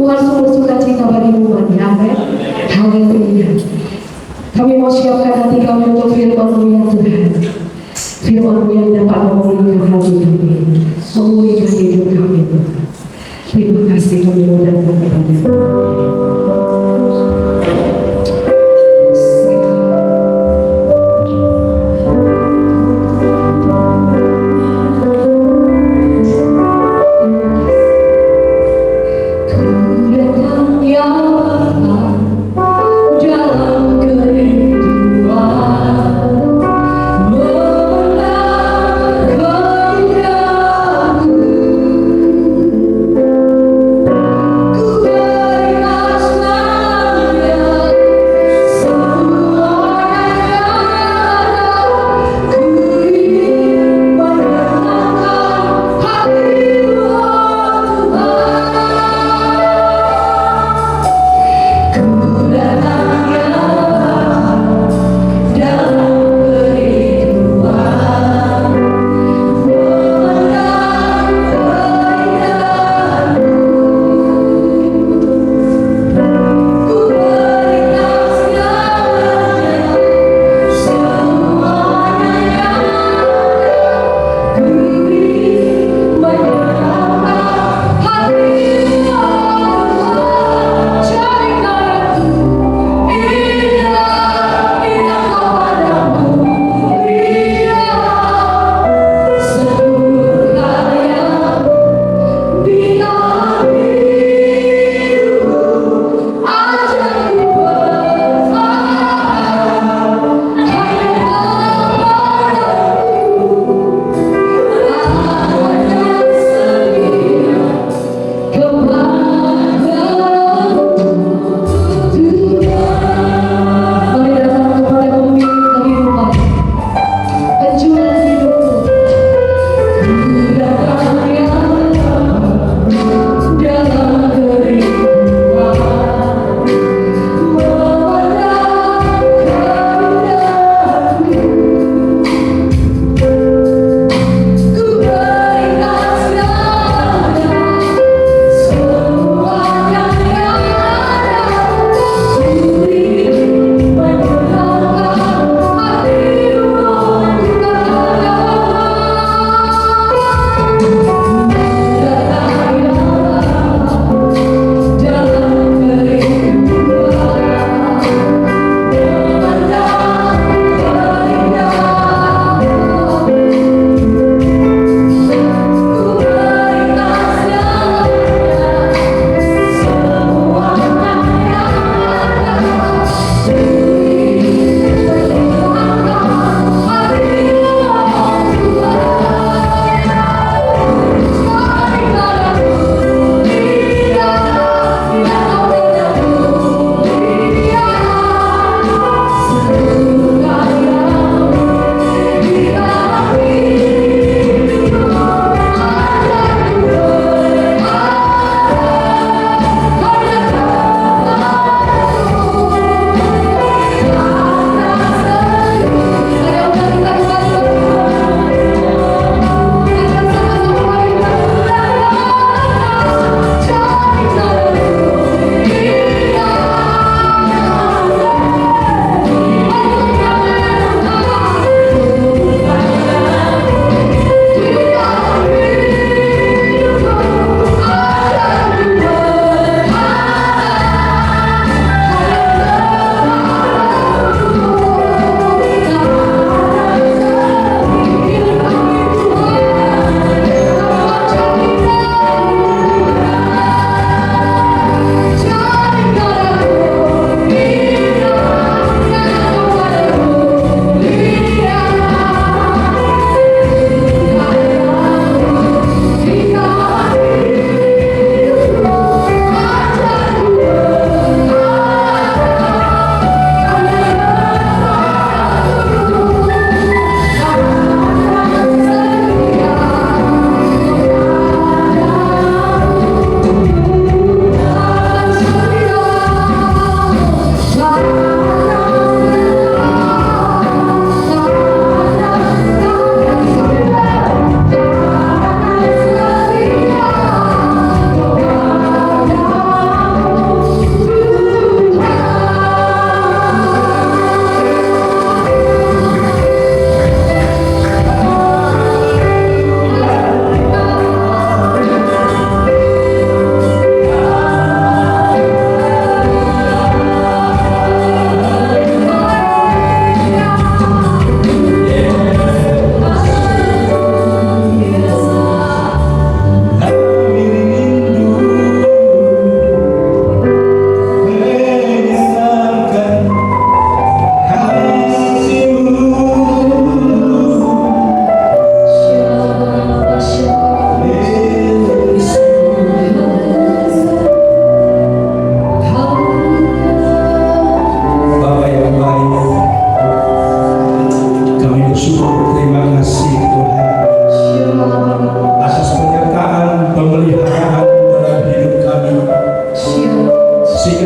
Tuhan sungguh sukacita bagi umatnya. Amin. Haleluya. Kami mau siapkan hati kami untuk firman-Mu ya Tuhan. Firman-Mu yang dapat memulihkan hati kami, memulihkan hidup kami. Terima kasih kami mohon kepada-Mu. Ku bebas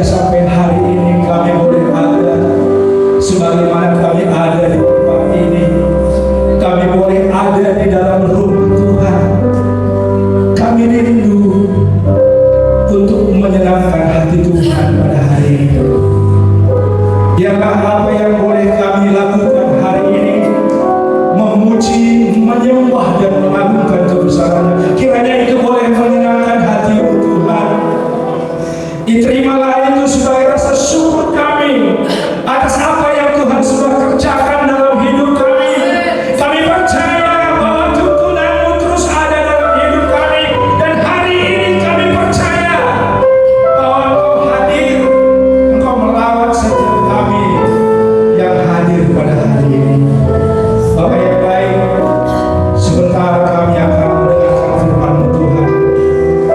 Sehingga sampai hari ini kami boleh ada sebagaimana kami ada di tempat ini, kami boleh ada di dalam rumah Tuhan. Kami rindu untuk menyenangkan hati Tuhan pada hari ini. Biarlah apa yang boleh kami lakukan hari ini, memuji, menyembah dan mengagungkan kebesaran-Nya. Kiranya itu boleh menyenangkan hati-Mu Tuhan. Terimalah itu sebagai rasa syukur kami atas apa yang Tuhan sudah kerjakan dalam hidup kami. Kami percaya bahwa tuntunan-Mu terus ada dalam hidup kami, dan hari ini kami percaya bahwa Engkau hadir, Engkau melawat setiap kami yang hadir pada hari ini. Bapak yang baik, sebentar kami akan mendengarkan firman-Mu Tuhan.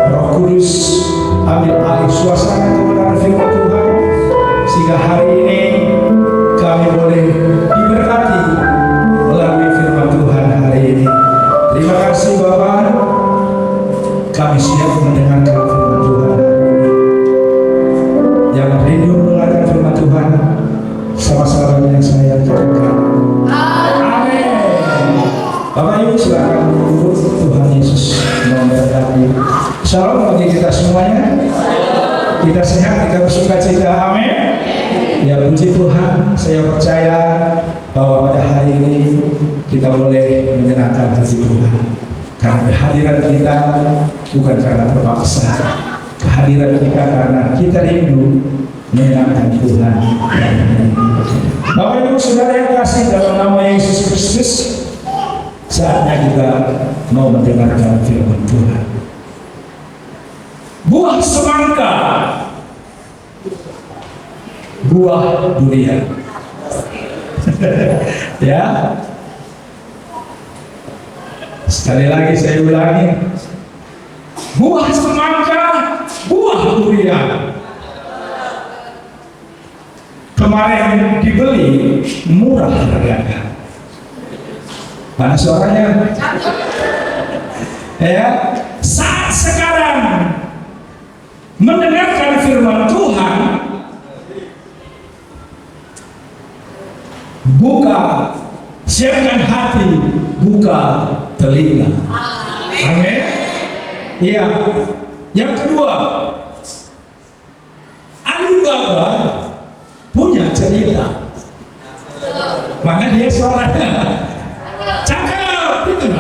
Roh Kudus, ambil alih suasana kebenaran firman Tuhan, sehingga hari ini kami boleh diberkati melalui firman Tuhan hari ini. Terima kasih Bapak, kami siap mendengarkan firman Tuhan hari ini. Yang rindu mendengarkan firman Tuhan, sama-sama dengan saya katakan amin. Bapak Ibu silakan duduk. Tuhan Yesus memberkati. Shalom bagi kita semuanya. Kita sehat, kita bersuka cita, amin. Ya puji Tuhan, saya percaya bahwa pada hari ini kita boleh menyenangkan hati Tuhan. Karena kehadiran kita bukan karena terpaksa, kehadiran kita karena kita rindu menyenangkan Tuhan. Bapak Ibu Saudara yang kasih dalam nama Yesus Kristus, saatnya kita mau mendengarkan firman Tuhan. Buah semangka, buah durian. Ya, sekali lagi saya ulangi, buah semangka, buah durian. Kemarin dibeli murah harganya. Mana suaranya? Ya, saat sekarang mendengarkan firman Tuhan, buka, siapkan hati, buka telinga. Amin. Iya. Yang kedua, Alibaba punya cerita. Mana dia suaranya? Cakap, itu.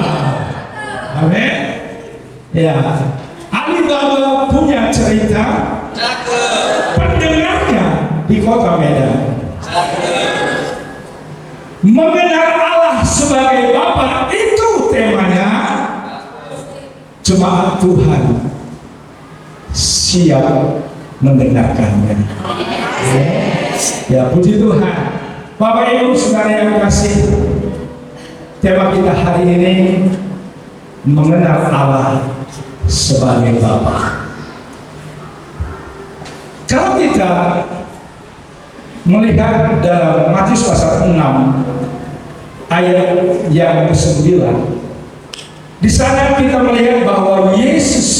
Amin. Ya. Alibaba punya cerita. Pendengarnya di kota Medan. Mengenal Allah sebagai Bapa, itu temanya. Jemaat Tuhan siap mendengarkannya. Ya puji Tuhan. Bapak Ibu Saudara yang kasih, tema kita hari ini mengenal Allah sebagai Bapa. Kalau kita melihat dalam Matius pasal 6 ayat yang ke-9, di sana kita melihat bahwa Yesus,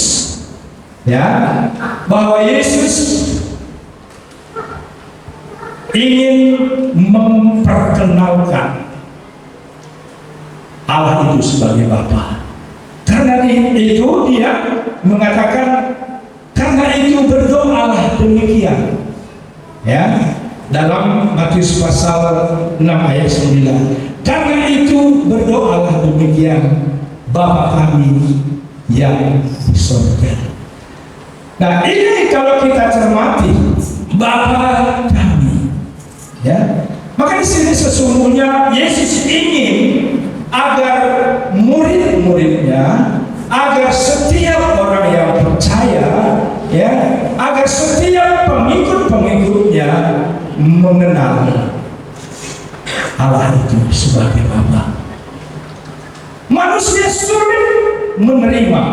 bahwa Yesus ingin memperkenalkan Allah itu sebagai Bapa. Karena itu dia mengatakan, karena itu berdoalah demikian. Dalam Matius pasal 6 ayat 9. Karena itu berdoalah demikian, Bapa kami yang di surga. Nah, ini kalau kita cermati, Bapa kami, maka di sini sesungguhnya Yesus ingin agar murid-muridnya, agar setiap orang yang percaya, agar setiap pengikut-pengikutnya mengenal Allah itu sebagai Bapa. Manusia sulit menerima,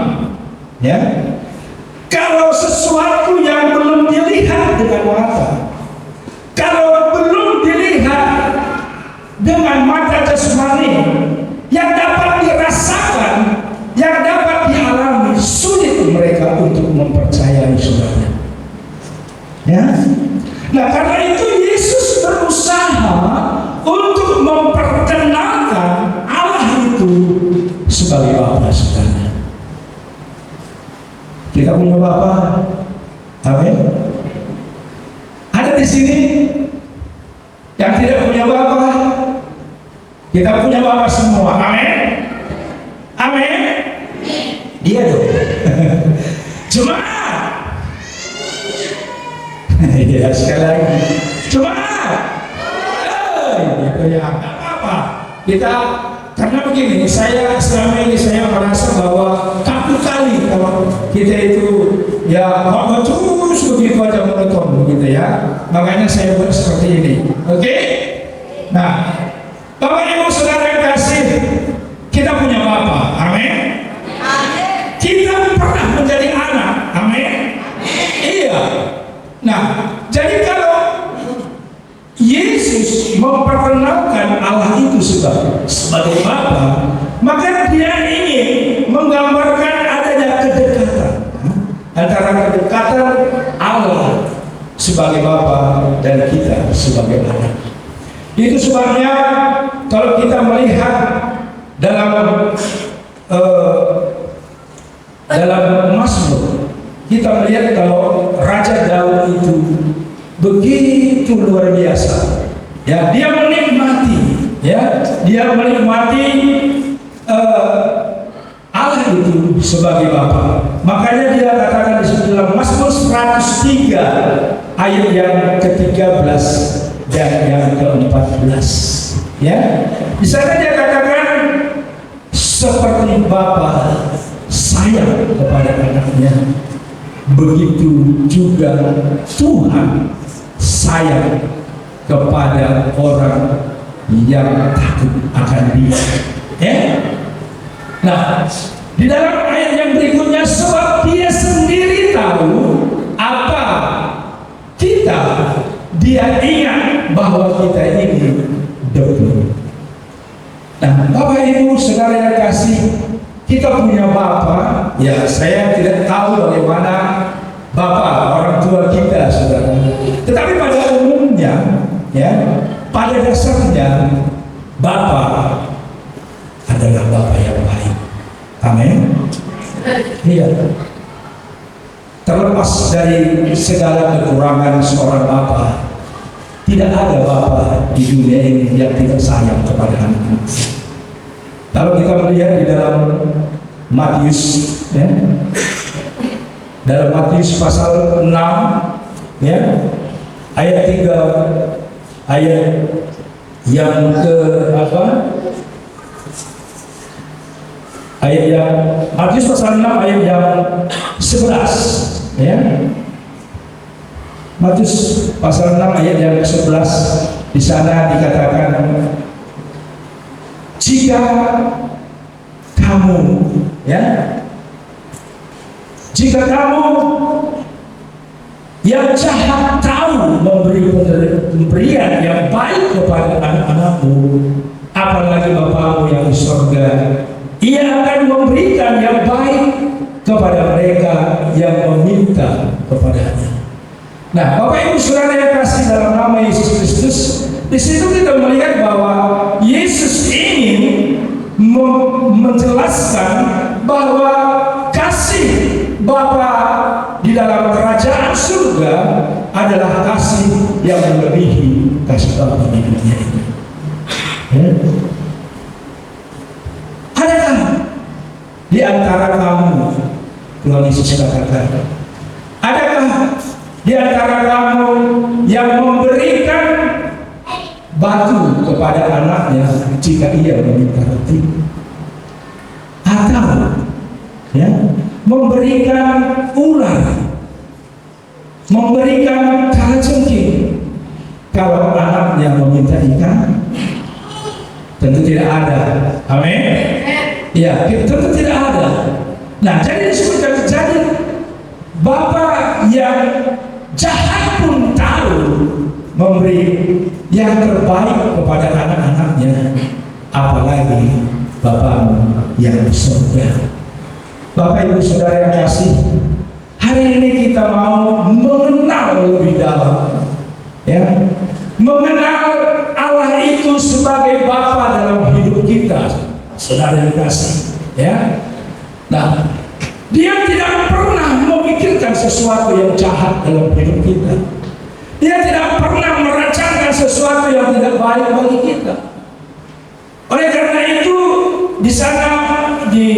kalau sesuatu yang belum dilihat dengan mata, kalau belum dilihat dengan mata jasmani, yang dapat dirasakan, yang dapat dialami, sulit mereka untuk mempercayai saudara. Ya. Nah, karena itu Yesus berusaha untuk memperkenalkan Allah itu sebagai Bapa, saudara. Kita punya Bapa. Amin. Ada di sini yang tidak punya Bapa. Kita punya Bapa semua. Amin. Amin. Dia dong. Jemaat. Ya, sekali lagi. Jemaat. Gitu ya. Apa? Kita karena begini, selama ini saya merasa bahwa satu kali kalau kita itu ya mau terus begitu aja monoton begitu ya. Makanya saya buat seperti ini. Oke? Nah, Bapak Ibu Saudara yang kasih, kita punya Bapa. Amin. Kita pernah menjadi anak. Amin. Iya. Nah, jadi kalau Yesus memperkenalkan Allah itu sebagai Bapa, maka dia ingin menggambarkan adanya kedekatan antara kedekatan Allah sebagai Bapa dan kita sebagai anak. Itu sebabnya kalau kita melihat dalam Mazmur, kita melihat kalau Raja Daud itu begitu luar biasa. Ya, dia menikmati Allah itu sebagai Bapa. Makanya dia katakan di dalam Mazmur 103 ayat yang ke-13 dan yang ke-14. Ya, di sana dia katakan seperti Bapa sayang kepada anaknya, begitu juga Tuhan sayang kepada orang yang takut akan Dia. Ya. Nah, di dalam ayat yang berikutnya, sebab Dia sendiri tahu apa kita, Dia ingat bahwa kita ini debu. Nah, Bapak Ibu Saudara yang kasih, kita punya Bapa. Ya, saya tidak tahu bagaimana Bapa orang tua kita, saudara. Tetapi pada umumnya, ya, pada dasarnya Bapa adalah Bapa yang baik. Amin. Iya. Terlepas dari segala kekurangan seorang Bapa, tidak ada Bapa di dunia ini yang tidak sayang kepada anak-anak. Kalau kita melihat di dalam Matius, ya, dalam Matius pasal 6, ya, ayat 3, ayat yang ke apa? Ayat yang Matius pasal 6 ayat yang 11, ya. Matius pasal 6 ayat yang ke-11, di sana dikatakan, jika kamu, ya, jika kamu yang jahat tahu memberi pemberian yang baik kepada anak-anakmu, apalagi Bapamu yang di surga, Ia akan memberikan yang baik kepada mereka yang meminta kepadanya. Nah, Bapak Ibu Saudara yang kasih dalam nama Yesus Kristus, di situ kita melihat bahwa Yesus ingin menjelaskan bahwa kasih Bapa di dalam kerajaan surga adalah kasih yang melebihi kasih Bapa di dunia ini. Ya. Adakah di antara kamu, Tuhan Yesus katakan, adakah di antara kamu yang memberikan batu kepada anaknya jika ia meminta roti, atau ya, memberikan ular, memberikan kalajengking kalau anaknya meminta ikan? Tentu tidak ada. Amin. Ya, tentu tidak ada. Nah, jadi disebutkan, jadi Bapa yang jahat pun tahu memberi yang terbaik kepada anak-anaknya, apalagi Bapamu yang di surga. Bapak Ibu Saudara yang kasih, hari ini kita mau mengenal lebih dalam, ya, mengenal Allah itu sebagai Bapa dalam hidup kita, saudara yang kasih, ya. Nah, dia tidak pernah memikirkan sesuatu yang jahat dalam hidup kita. Dia tidak pernah merancangkan sesuatu yang tidak baik bagi kita. Oleh karena itu, di sana di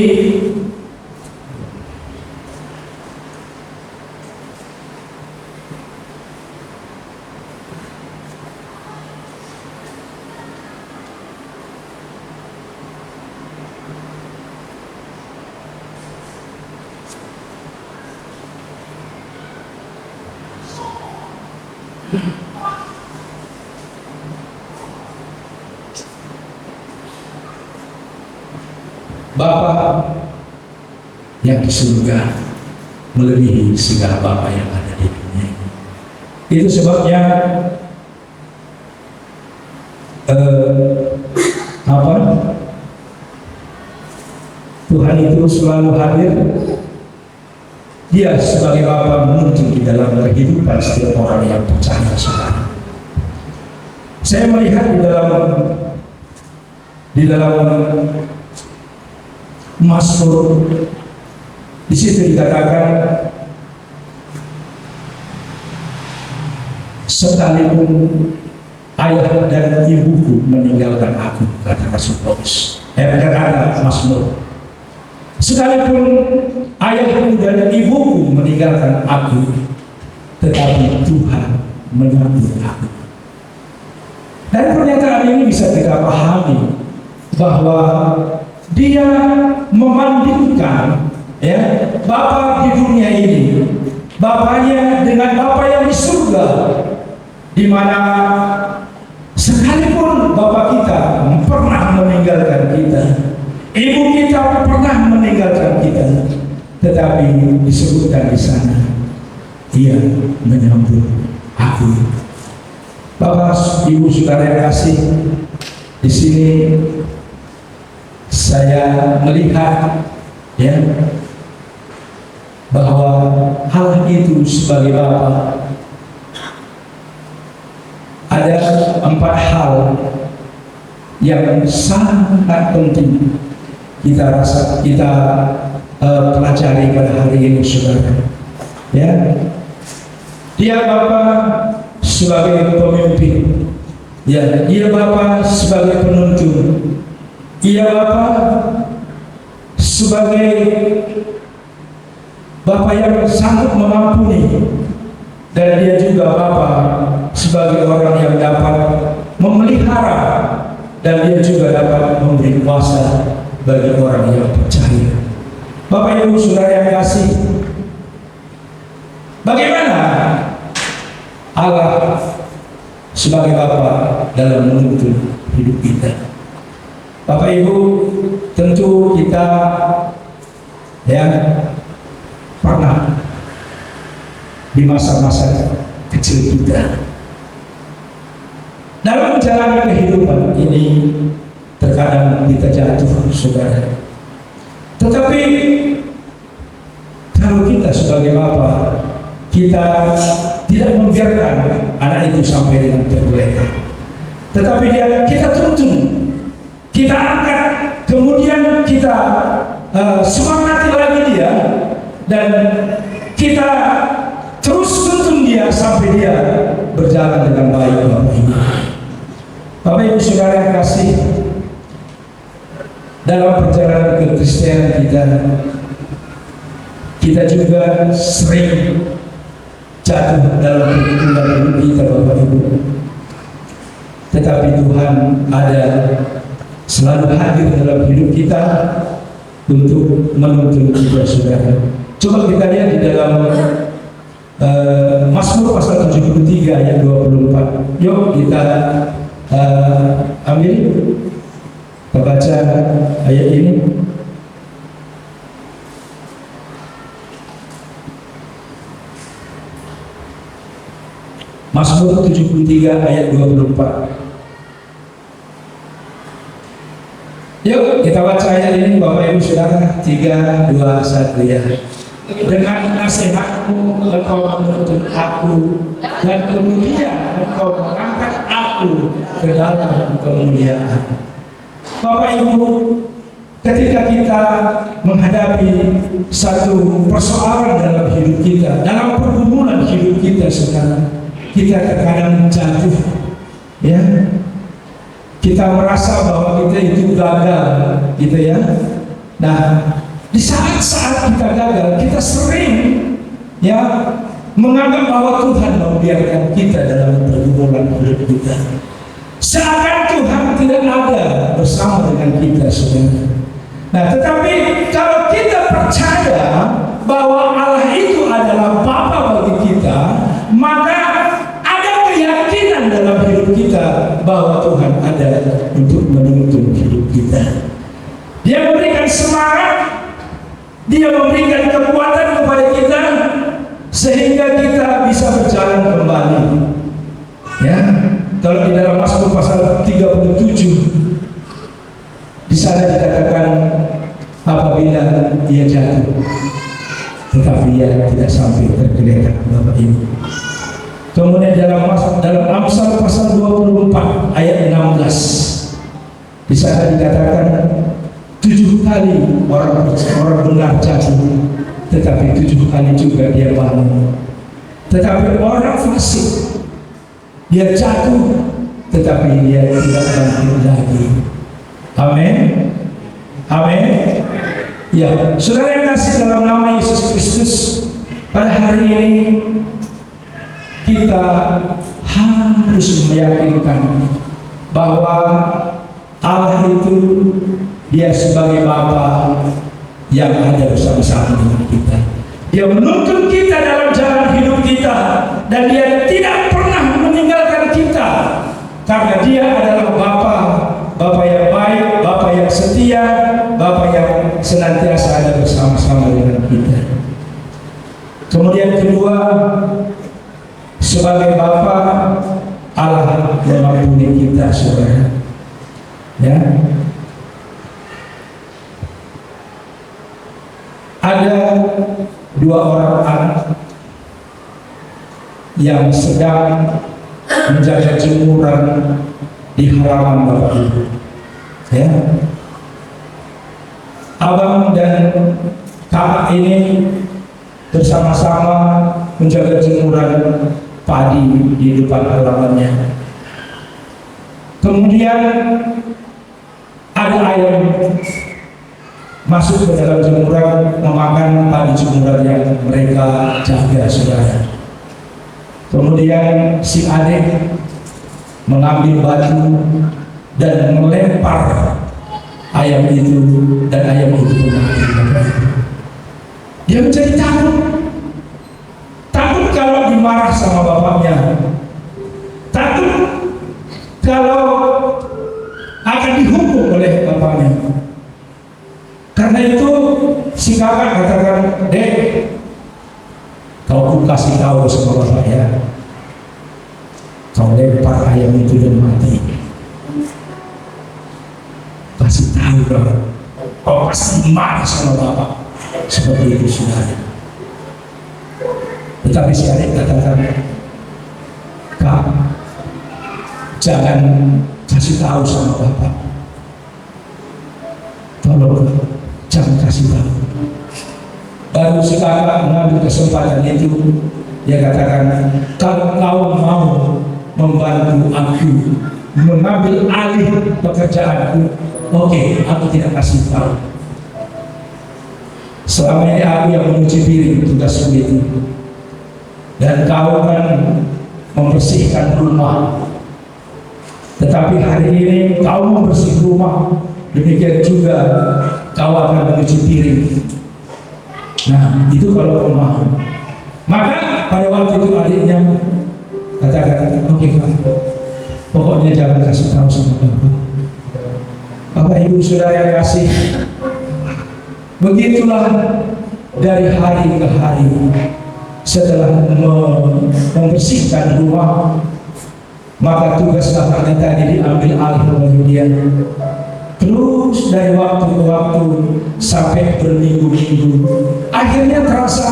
Bapa yang di surga melebihi segala bapa yang ada di dunia ini. Itu sebabnya Tuhan itu selalu hadir. Dia sebagai Bapa menuntun di dalam kehidupan setiap orang yang percaya, saudara. Saya melihat di dalam Mazmur, di situ dikatakan, sekalipun ayah dan ibuku meninggalkan aku, kata Rasul Paulus. Kata Mazmur, sekalipun ayahku dan ibuku meninggalkan aku, tetapi Tuhan menyambut aku. Dan pernyataan ini bisa kita pahami bahwa dia membandingkan, ya, Bapa di dunia ini, Bapaknya dengan Bapa yang di surga, di mana sekalipun Bapa kita pernah meninggalkan kita, ibu kita pernah meninggalkan kita, tetapi disebutkan di sana, Dia menyambut aku. Bapak, Ibu, saudara yang kasih, di sini saya melihat, ya, bahwa hal itu sebagai Bapa ada 4 hal yang sangat penting kita pelajari pada hari ini, saudara. Ya, dia Bapa sebagai pemimpin, ya, dia Bapa sebagai penuntun. Ia Bapa sebagai Bapa yang sanggup mengampuni, dan dia juga Bapa sebagai orang yang dapat memelihara, dan dia juga dapat memberi kuasa bagi orang yang percaya. Bapak Ibu saudara yang kasih, bagaimana Allah sebagai Bapa dalam menuntun hidup kita? Bapak Ibu, tentu kita, ya, pernah di masa-masa kecil kita dalam menjalani kehidupan ini terkadang kita jatuh, saudara. Tetapi kalau kita sebagai Bapa, kita tidak membiarkan anak itu sampai dengan tergeletak, tetapi kita tuntun, kita angkat, kemudian kita semangati lagi dia, dan kita terus tuntun dia sampai dia berjalan dengan baik. Bapak Ibu saudara yang kasih, dalam perjalanan kekristenan kita juga sering jatuh dalam kehidupan kita, Bapak Ibu. Tetapi Tuhan ada, selalu hadir dalam hidup kita untuk menuntun kita, saudara. Coba kita lihat di dalam Mazmur pasal 73 ayat 24. Yuk kita ambil, kita baca ayat ini. Mazmur 73 ayat 24. Yuk kita baca ayat ini, Bapak Ibu saudara. 3, 2, 1, ya. Dengan nasihatmu engkau menuntun aku, dan kemudian engkau mengangkat aku ke dalam kemuliaan. Bapak Ibu, ketika kita menghadapi satu persoalan dalam hidup kita, dalam pergumulan hidup kita sekarang, kita terkadang jatuh, ya. Kita merasa bahwa kita itu gagal, gitu ya. Nah, di saat-saat kita gagal, kita sering ya menganggap bahwa Tuhan membiarkan kita dalam pergumulan hidup kita. Seakan Tuhan tidak ada bersama dengan kita, saudara. Nah, tetapi kalau kita percaya bahwa Allah itu adalah Bapa bagi kita, maka ada keyakinan dalam hidup kita bahwa Tuhan ada untuk menuntun hidup kita. Dia memberikan semangat, Dia memberikan kekuatan kepada kita sehingga kita bisa berjalan kembali. Ya, kalau di dalam Mazmur pasal 37 di sana dikatakan apabila ia jatuh, tetapi ia tidak sampai tergeletak, Bapak Ibu. Kemudian dalam Amsal pasal 24 ayat 16 di sana dikatakan 7 kali orang benar jatuh, tetapi 7 kali juga dia bangun. Tetapi orang fasik, dia jatuh, tetapi dia tidak bangkit lagi. Amin. Amin. Ya, saudara yang kasih dalam nama Yesus Kristus, pada hari ini kita harus meyakinkan bahwa Allah itu Dia sebagai Bapa yang ada bersama-sama dengan kita. Dia menuntun kita dalam jalan hidup kita, dan Dia tidak pernah meninggalkan kita, karena Dia adalah Bapa yang baik, Bapa yang setia, Bapa yang senantiasa ada bersama-sama dengan kita. Kemudian kedua, sebagai Bapa, Allah mengampuni kita, saudara. Ya. Ada 2 orang anak yang sedang menjaga jemuran di halaman Bapak Ibu. Ya. Abang dan kakak ini bersama-sama menjaga jemuran padi di depan halamannya. Kemudian ada ayam masuk ke dalam jemuran memakan padi jemuran yang mereka jaga, saudara. Kemudian si adik mengambil batu dan melempar ayam itu, dan ayam itu mati. Dia menjadi takut kalau dimarah sama bapaknya, takut kalau akan dihukum oleh bapaknya. Karena itu si kakak katakan, "Dek, kau kasih tahu sama bapak ya, kau lempar ayam itu dan mati. Kasih tahu dong, kau pasti marah sama bapak." Seperti itu, saudara. Tetapi si adik katakan, "Kak, jangan kasih tahu sama bapak. Tolong, jangan kasih tahu." Baru si kakak mengambil kesempatan itu, dia katakan, "Kalau kau mau membantu aku mengambil alih pekerjaanku, oke, aku tidak kasih tahu. Selama ini aku yang mencuci piring, tugasku itu, dan kau kan membersihkan rumah. Tetapi hari ini kau membersih rumah, demikian juga kau akan mencuci piring. Nah, itu kalau kau mau." Maka pada waktu itu adiknya katakan, "Oke, Pak, pokoknya jangan kasih tahu sama bapak." Bapak Ibu saudara yang kasih, begitulah dari hari ke hari. Setelah membersihkan rumah, maka tugas bapaknya tadi diambil alih oleh dia. Terus dari waktu ke waktu sampai berminggu-minggu, akhirnya terasa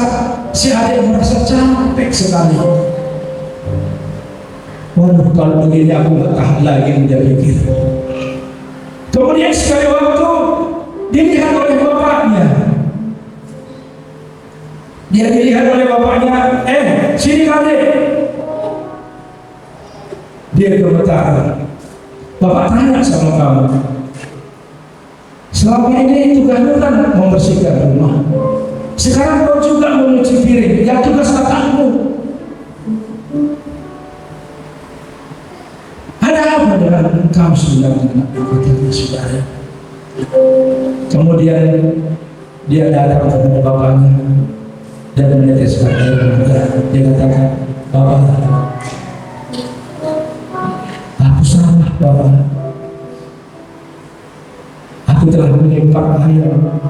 si adik merasa capek sekali. Waduh, kalau begini aku gak tahan lagi, dia pikir. Kemudian sekali waktu dilihat oleh bapaknya. Dia dilihat oleh bapaknya, sini adik. Dia gemetar. Bapak tanya sama kamu, selama ini tugasmu kan membersihkan rumah. Sekarang kau juga mencuci piring, yang tugas kakakmu. Ada apa dengan engkau sebenarnya? Kata saudara. Kemudian dia datang kepada bapaknya dan meneteskan air mata. Dia katakan, Bapak, aku salah, Bapak. Aku telah melempar ayam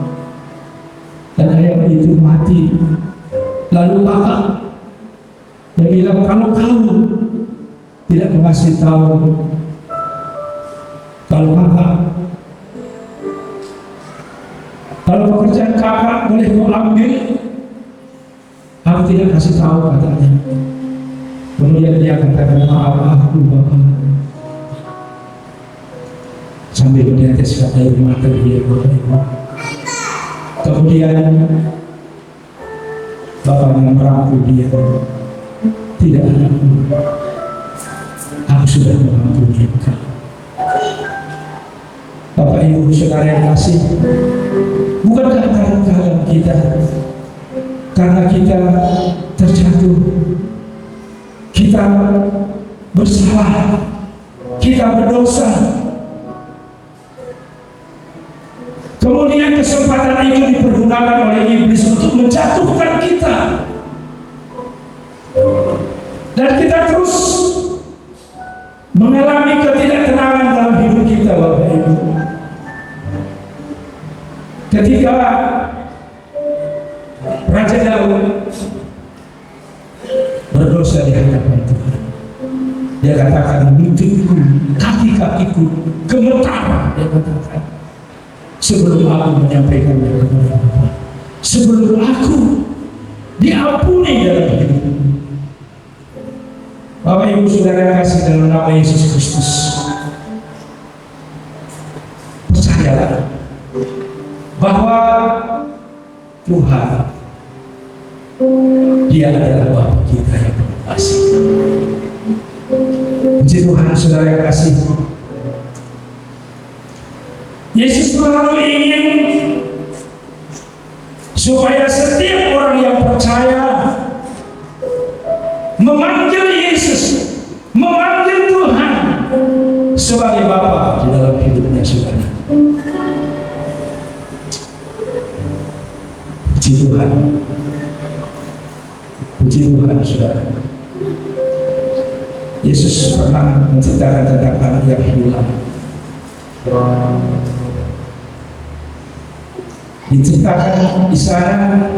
dan ayam itu mati. Lalu kakak dia bilang, kalau kamu tidak mengasih tahu, kalau pekerjaan kakak boleh kau ambil, aku tidak kasih tahu, katanya. Kemudian dia katakan, maaf aku, Bapak. Sambil meneteskan air mata dia, Bapak. Kemudian bapaknya merangkul dia, tidak, anakku, aku sudah mengampuni engkau. Bapak Ibu saudara yang kasih, bukankah kadang-kadang kita karena kita terjatuh, kita bersalah, kita berdosa, kemudian kesempatan itu dipergunakan oleh iblis untuk menjatuhkan kita, dan kita terus mengalami ketidaktenangan dalam hidup kita, Bapak Ibu. Ketika Raja Daud berdosa di hadapan Tuhan, dia katakan, lututku, kaki-kakiku gemetar, dia katakan, sebelum aku menyampaikannya kepada Bapa, sebelum aku diampuni dalam hidupku. Bapak Ibu saudara kasih dalam nama Yesus Kristus, percayalah bahwa Tuhan, Dia adalah Bapa kita yang kasih. Puji Tuhan saudara yang kasih. Yesus selalu ingin supaya setiap orang yang percaya memanggil Yesus, memanggil Tuhan sebagai Bapa di dalam hidupnya, saudara. Puji Tuhan, puji Tuhan, saudara. Yesus pernah menceritakan tentang anak yang hilang. Diceritakan di sana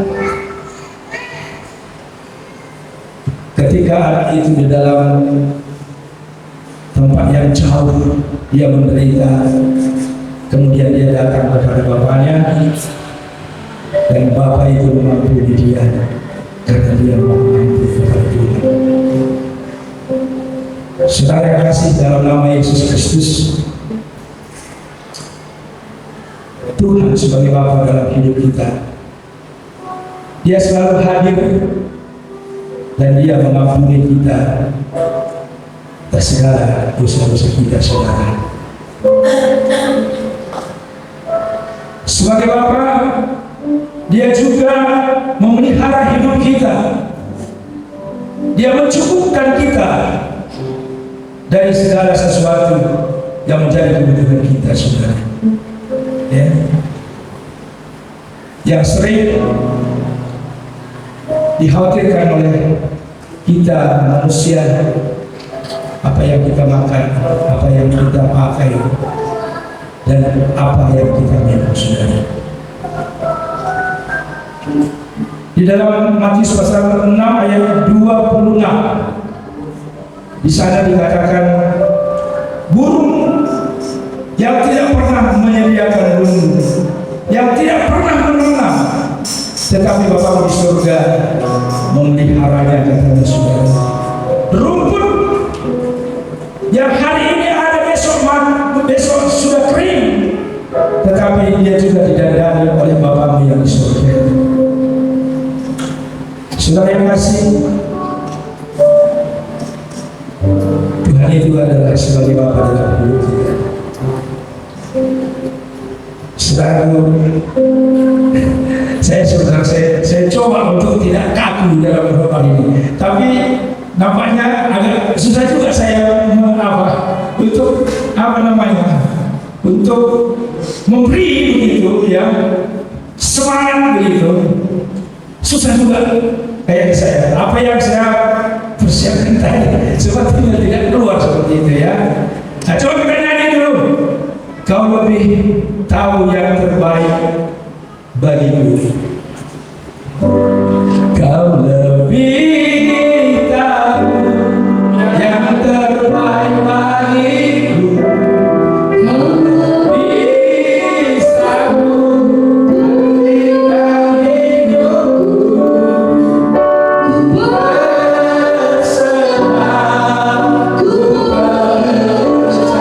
ketika anak itu di dalam tempat yang jauh, dia menderita. Kemudian dia datang kepada bapaknya, dan bapak itu mengampuni dia karena dia mengampuni kepada Tuhan. Saudara yang kasih dalam nama Yesus Kristus, Tuhan sebagai Bapa dalam hidup kita, Dia selalu hadir dan Dia mengampuni kita atas segala dosa-dosa kita, saudara. Sebagai Bapa, Dia juga memelihara hidup kita. Dia mencukupkan kita dari segala sesuatu yang menjadi kebutuhan kita, saudara. Ya. Yang sering dikhawatirkan oleh kita manusia, apa yang kita makan, apa yang kita pakai, dan apa yang kita minum, saudara. Di dalam Matius pasal 6 ayat 26, di sana dikatakan, burung yang tidak pernah tetapi Bapa di surga memeliharanya, kata saudara. Rumput yang hari ini ada, besok sudah kering, tetapi dia juga didandani oleh Bapamu yang di surga. Saudara yang kasih, Tuhan itu adalah sebagai Bapa dalam hidup kita. Saudara, saya coba untuk tidak kaku dalam berdoa ini, tapi nampaknya agak susah juga saya untuk memberi begitu ya, semangat begitu, susah juga kayak saya. Apa yang saya persiapkan tadi sepertinya tidak keluar seperti itu ya. Nah, coba kita nyanyi dulu. Kau lebih tahu yang terbaik bagiku. Kau lebih tahu yang terbaik bagiku. Kau lebih sanggup memberikan hidupku. Ku berserah, ku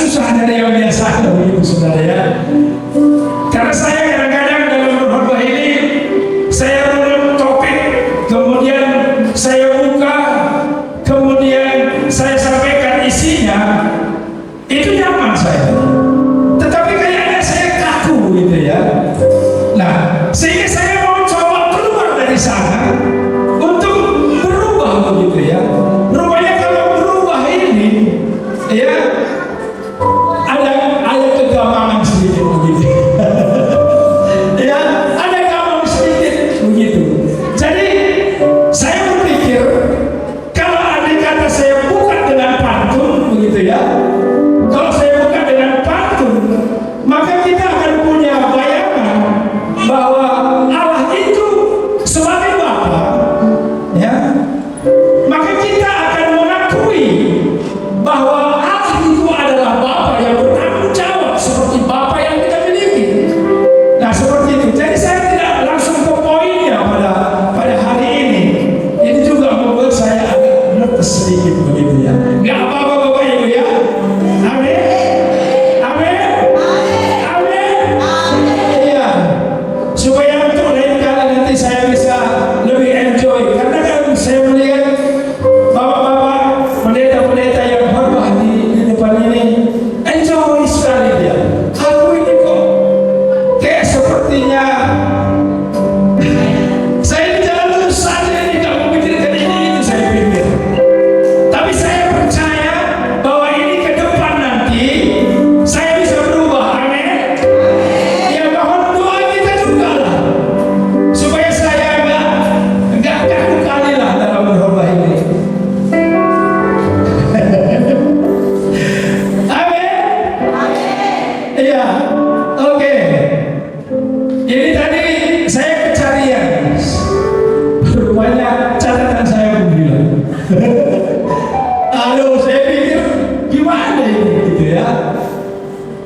percaya hanya Yesus.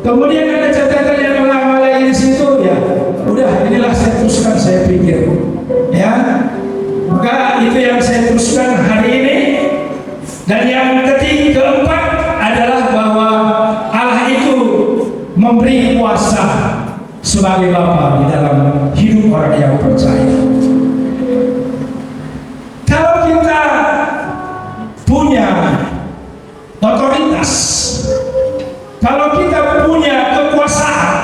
Kemudian ada catatan yang lama lagi di situ ya. Udah, inilah saya teruskan, saya pikir. Ya. Maka itu yang saya teruskan hari ini. Dan yang keempat adalah bahwa Allah itu memberi kuasa sebagai Bapa di dalam hidup orang yang percaya. Kalau kita punya otoritas, kalau kita punya kekuasaan,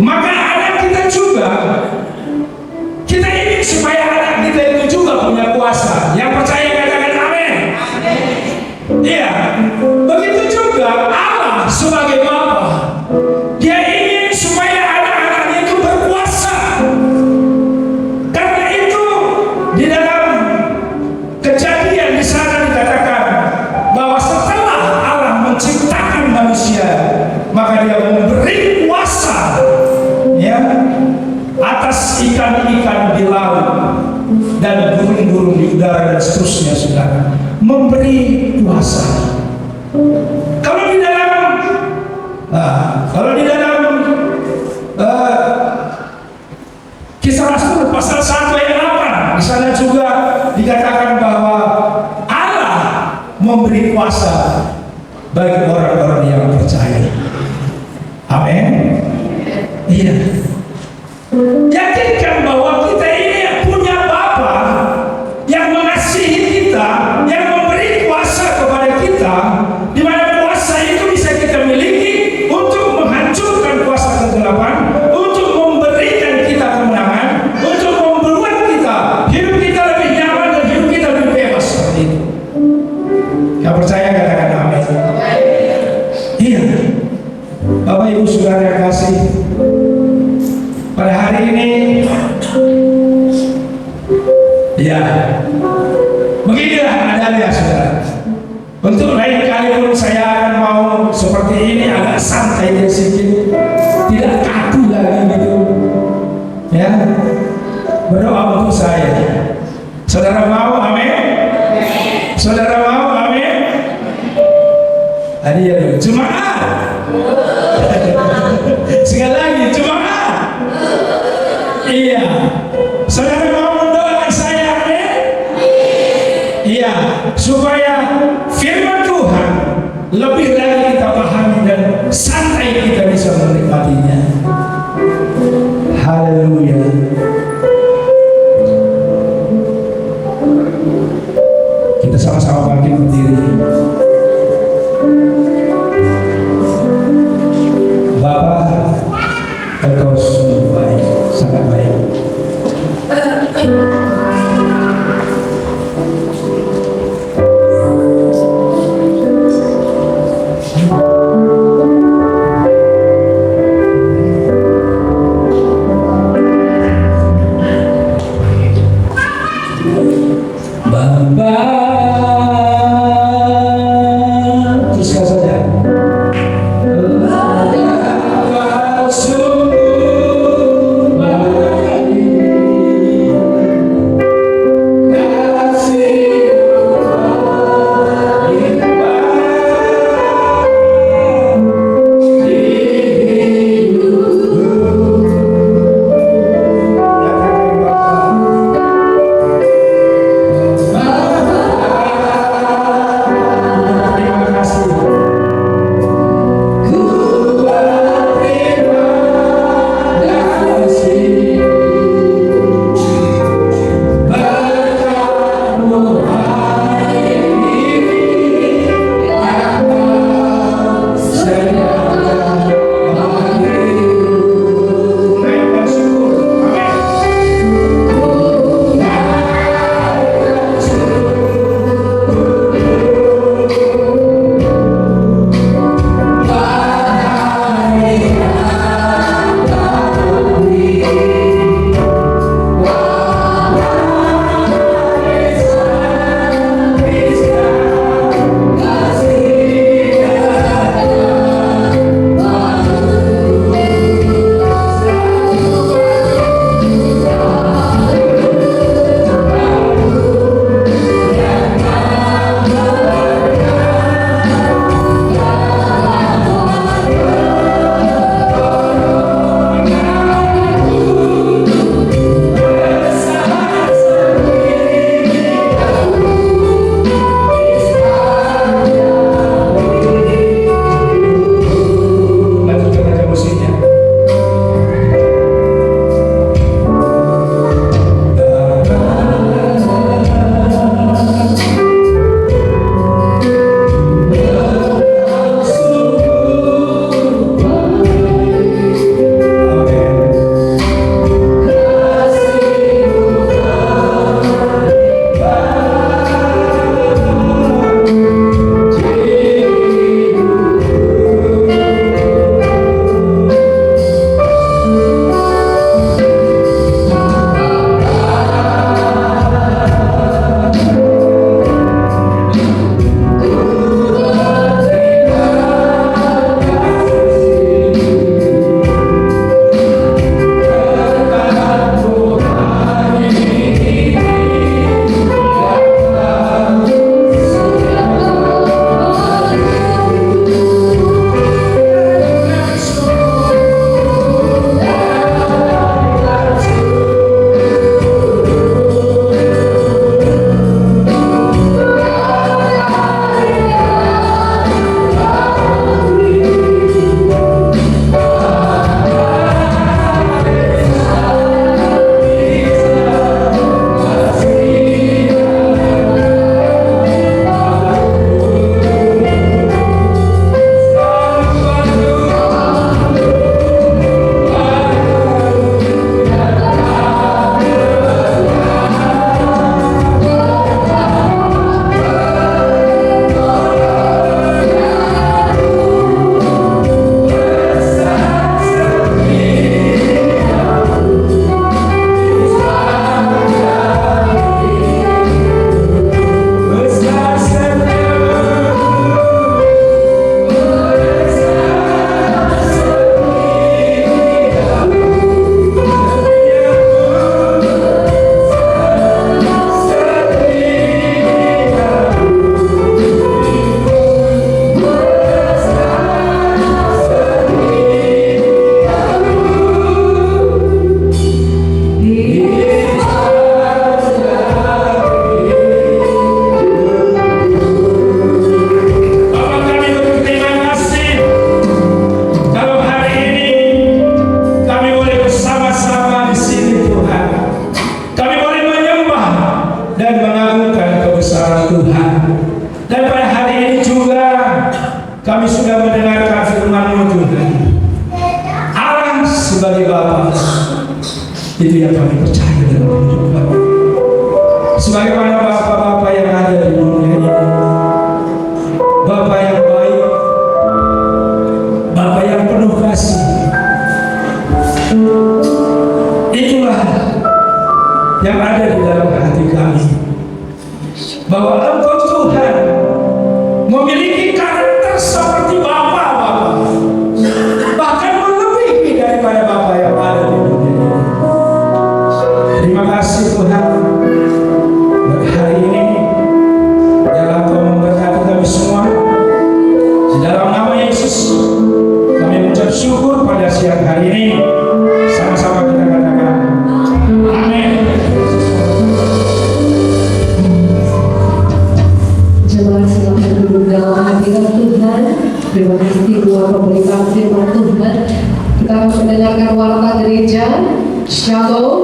maka anak kita juga, kita ingin supaya anak kita itu juga punya kuasa. Yang percaya katakan amin. Iya, begitu juga Allah sebagai Bapa, Dia ingin supaya anak-anaknya itu berkuasa. Karena itu di dalam Kejadian di sana dikatakan bahwa setelah Allah menciptakan manusia, maka Dia memberi kuasa, ya, atas ikan-ikan di laut dan burung-burung di udara dan seterusnya, saudara. Memberi kuasa. Kalau di dalam Kisah Rasul pasal 1 ayat 8 di sana juga dikatakan bahwa Allah memberi kuasa bagi orang-orang yang percaya. Amin. Iya. Yakinkan bahwa kita ini punya Bapa yang mengasihi kita, yang memberi kuasa kepada kita, di mana kuasa itu bisa kita miliki untuk menghancurkan kuasa kegelapan, untuk memberikan kita kemenangan, untuk membuat hidup kita lebih nyaman dan hidup kita lebih bebas seperti itu. Yang percaya katakan amin. Iya, Bapak Ibu Saudara yang kasih, pada hari ini, ya, beginilah adanya, saudara. Untuk lain kali pun saya akan mau seperti ini, agak santai dan sedikit, tidak kaku lagi gitu, ya. Berdoa untuk saya. Saudara mau amin? Saudara mau amin? Tadi ya, jemaat. Sekali lagi, jemaat. Iya. Saudara mau mendoakan saya amin? Iya, supaya firman Tuhan lebih lagi kita pahami dan santai kita bisa menikmatinya. Haleluya. Kita sama-sama bangkit berdiri. Bapa, Engkau sungguh baik, sangat baik. sebagai Bapa. Itu yang kami percaya dalam hidup kami. Sebagaimana Bapa-Bapa yang ada di dunia ini, Bapa yang baik, Bapa yang penuh kasih. Itulah yang ada di dalam hati kami, bahwa Engkau Tuhan memiliki karakter seperti Bapa-Bapa, bahkan melebihi daripada Bapa yang ada di dunia ini. Terima kasih Tuhan, buat hari ini biarlah Engkau memberkati kami semua. Di dalam nama Yesus kami mengucap syukur pada siang hari ini. Sama-sama kita katakan amin. Jemaat silakan duduk dalam hadirat Tuhan. Terima kasih buat pemberitaan firman Tuhan. Kita akan mendengarkan warta gereja. Shalom.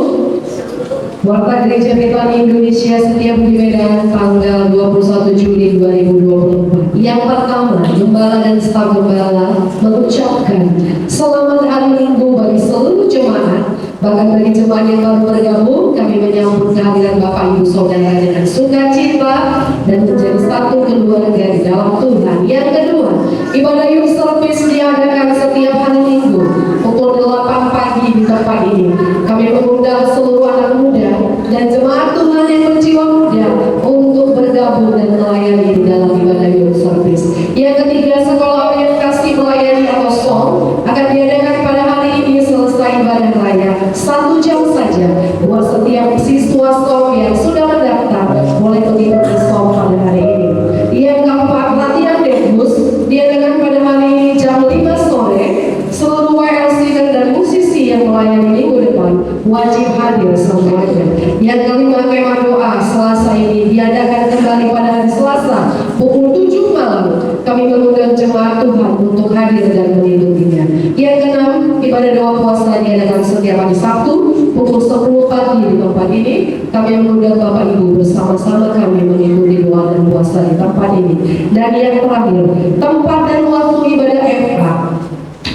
Warta Gereja Betani Indonesia Setiabudi Medan tanggal 21 Juli 2024. Yang pertama, Gembala dan staf Gembala mengucapkan selamat hari Minggu bagi seluruh jemaat. Bahkan bagi jemaat yang baru bergabung, kami menyambut kehadiran Bapak Ibu Saudara dengan sukacita dan menjadi satu keluarga di dalam Tuhan. Yang kedua, ibadah youth service diadakan setiap hari Minggu pukul 8 pagi di tempat ini. Kami mengundang seluruh anak muda dan jemaat Tuhan yang berjiwa muda untuk bergabung dan melayani di dalam ibadah youth service. Yang ketiga, sekolah orientasi melayani atau SOM akan diadakan pada hari ini selesai ibadah raya 1 jam saja buat setiap siswa SOM yang sudah mendaftar boleh mengikuti SOM pada hari ini. Yang keempat, latihan debus diadakan pada hari ini jam 5 sore. Seluruh WLC dan musisi yang melayani minggu depan wajib hadir semuanya. Yang kelima, kemah doa Selasa ini diadakan kembali pada hari Selasa pukul 7 malam. Kami mengundang jemaat Tuhan untuk hadir dan mengikutinya. Yang keenam, ibadah doa puasa diadakan setiap hari Sabtu pukul 10 pagi di tempat ini. Kami mengundang Bapak Ibu bersama-sama kami mengikuti doa dan puasa di tempat ini. Dan yang terakhir, tempat dan waktu ibadah FA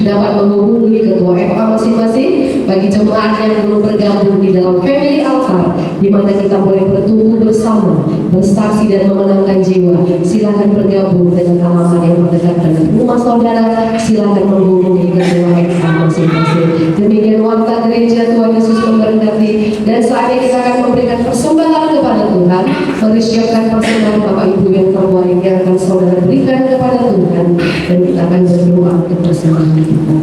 dapat menghubungi ketua FA masing-masing. Bagi jemaat yang belum bergabung di dalam family altar, di mana kita boleh bertumbuh bersama, bersaksi dan memenangkan jiwa, silakan bergabung dengan alamat yang terdekat dengan rumah saudara. Silakan menghubungi ketua FA masing-masing. Demikian warta gereja. Tuhan Yesus memberkati. Dan saat ini kita akan memberikan persembahan kepada Tuhan. Mari siapkan persembahan Bapak Ibu yang terbaik yang akan saudara berikan kepada Tuhan, dan kita akan berdoa untuk persembahan kita.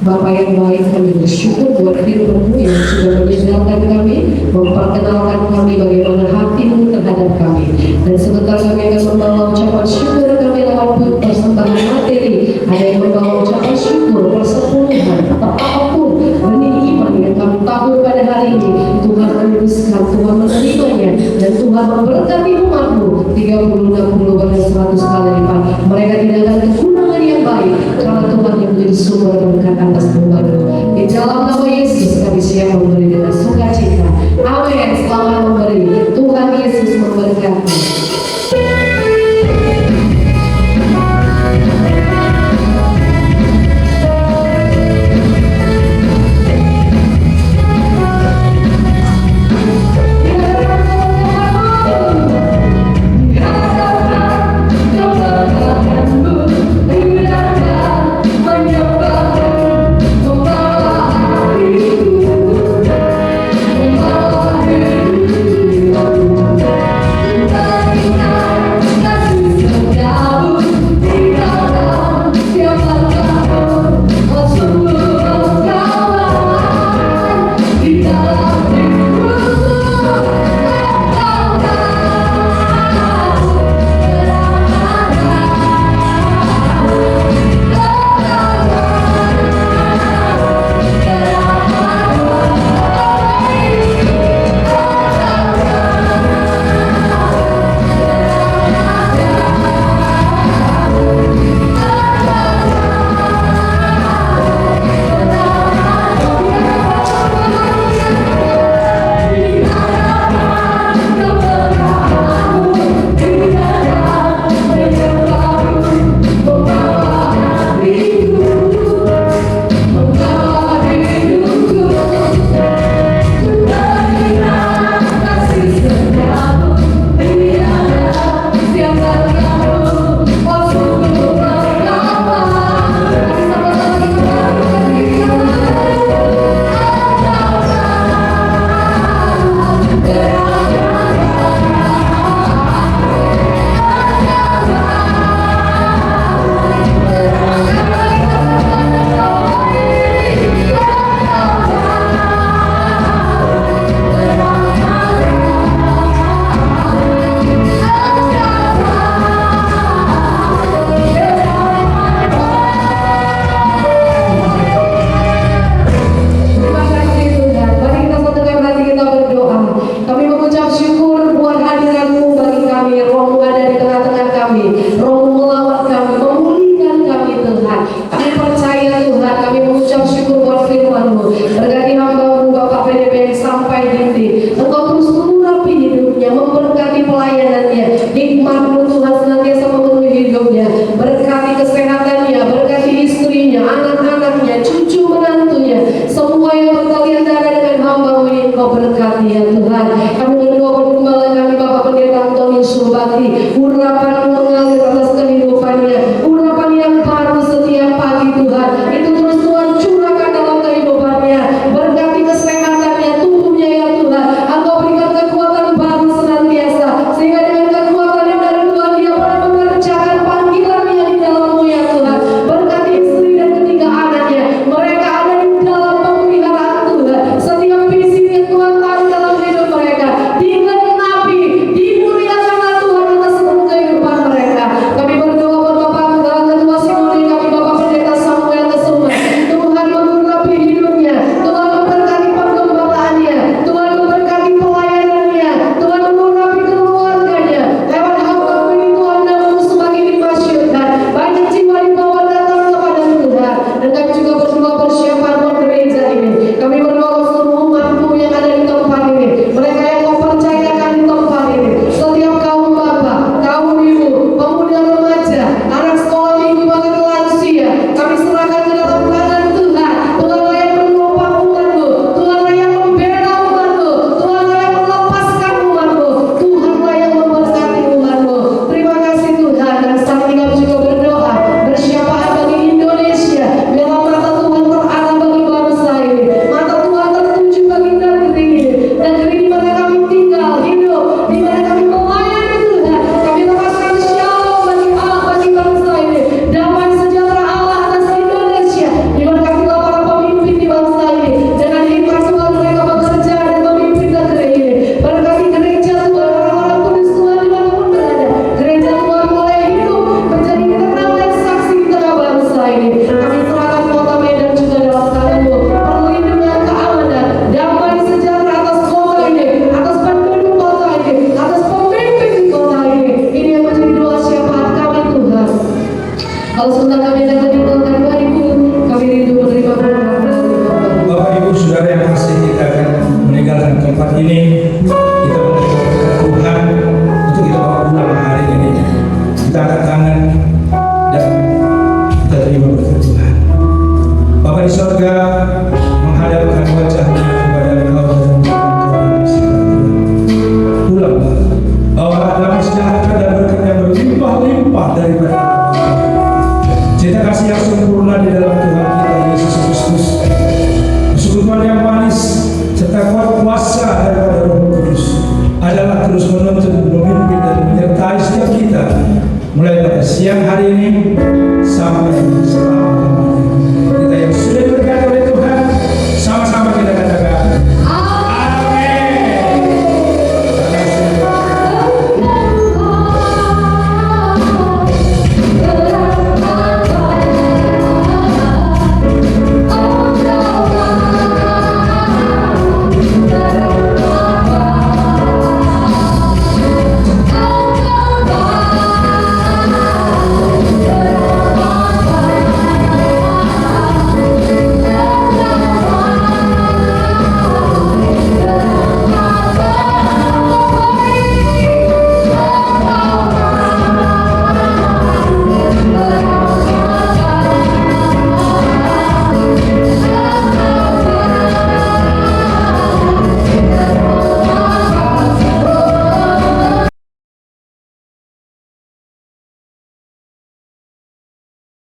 Bapak yang baik, kami bersyukur buat firman-Mu yang sudah menyedarkan kami, memperkenalkan kami bagaimana hati-Mu terhadap kami. Dan sebentar kami akan membawa ucapan syukur kami lewat persembahan materi. Ada yang membawa ucapan syukur, persepuluhan, atau apapun benih iman yang kami tahu pada hari ini. Tuhan meneruskan, Tuhan menerimanya, dan Tuhan memberkati umat-Mu 30, 60, bahkan 100 kali lipat. Mereka tidak akan kekurangan yang baik, karena Tuhan yang menjadi sumber berkat atas pembantu. Di dalam nama Yesus kami siap memberi dengan sukacita. Amin. Selamat memberi. Tuhan Yesus memberkati.